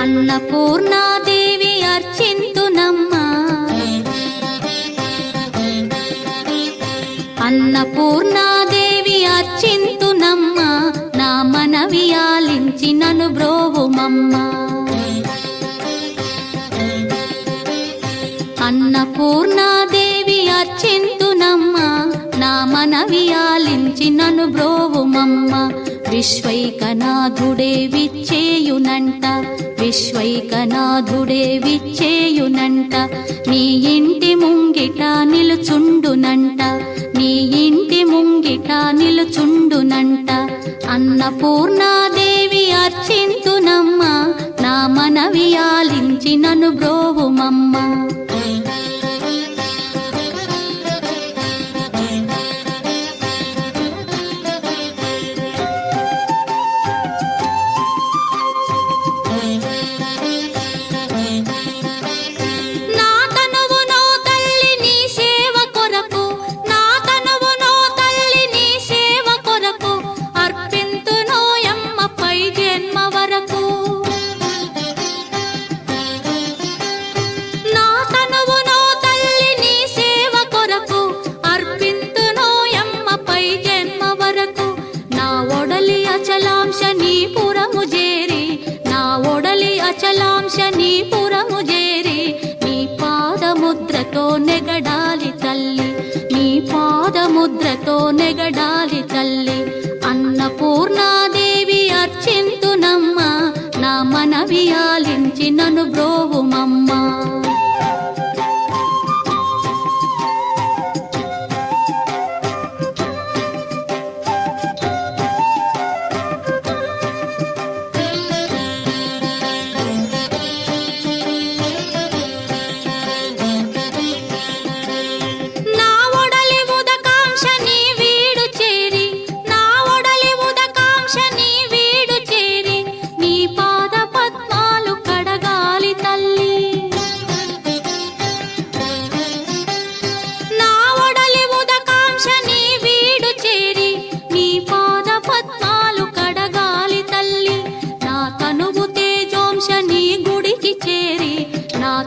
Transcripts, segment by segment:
అన్నపూర్ణాదేవి అర్చింతునమ్మా, అన్నపూర్ణాదేవి అర్చింతునమ్మా, నా మనవి ఆలించి నన్ను బ్రోవుమమ్మా. అన్నపూర్ణాదేవి అర్చింతునమ్మా, నా మనవి ఆలించి నన్ను బ్రోవుమమ్మా. విశ్వైకనాథుడే విచ్చేయునంట, విశ్వైకనాథుడే విచ్చేయునంట, నీ ఇంటి ముంగిట నిలుచుండునంట, నీ ఇంటి ముంగిట నిలుచుండునంట. అన్నపూర్ణాదేవి అర్చింతునమ్మా, నా మనవి ఆలించి నన్ను బ్రోవుమమ్మా. అచలాంశనీపురము చేరి నీ పాదముద్రతో నెగడాలి తల్లి, నీ పాదముద్రతో నెగడాలి తల్లి. అన్నపూర్ణాదేవి అర్చింతునమ్మా, నా మనవి ఆలించి నన్ను బ్రోవుమమ్మా.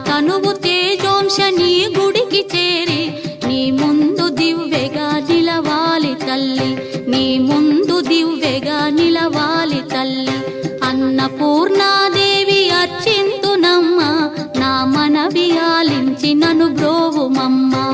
తనువు తేజోంశని గుడికి చేరి నీ ముందు దివ్వెగా నిలవాలి తల్లి, నీ ముందు దివ్వెగా నిలవాలి తల్లి. అన్నపూర్ణాదేవి అర్చింతునమ్మా, నా మనవి ఆలించి నన్ను బ్రోవుమమ్మా.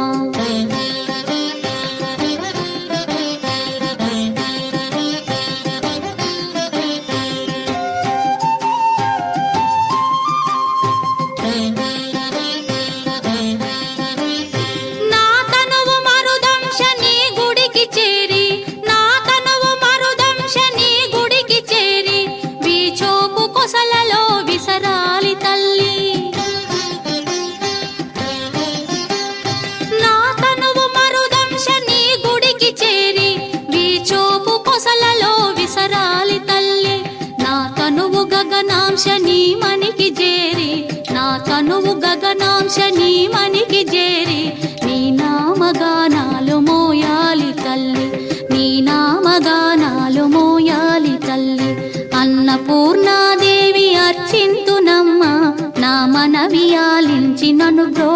గగనాంశని మనికి చేరి, నా తనువు గగనాంశని మనికి చేరి నీ నామగానాలు మోయాలి తల్లి, నీ నామగానాలు మోయాలి తల్లి. అన్నపూర్ణాదేవి అర్చింతునమ్మా, నా మనవి ఆలించి నన్ను బ్రో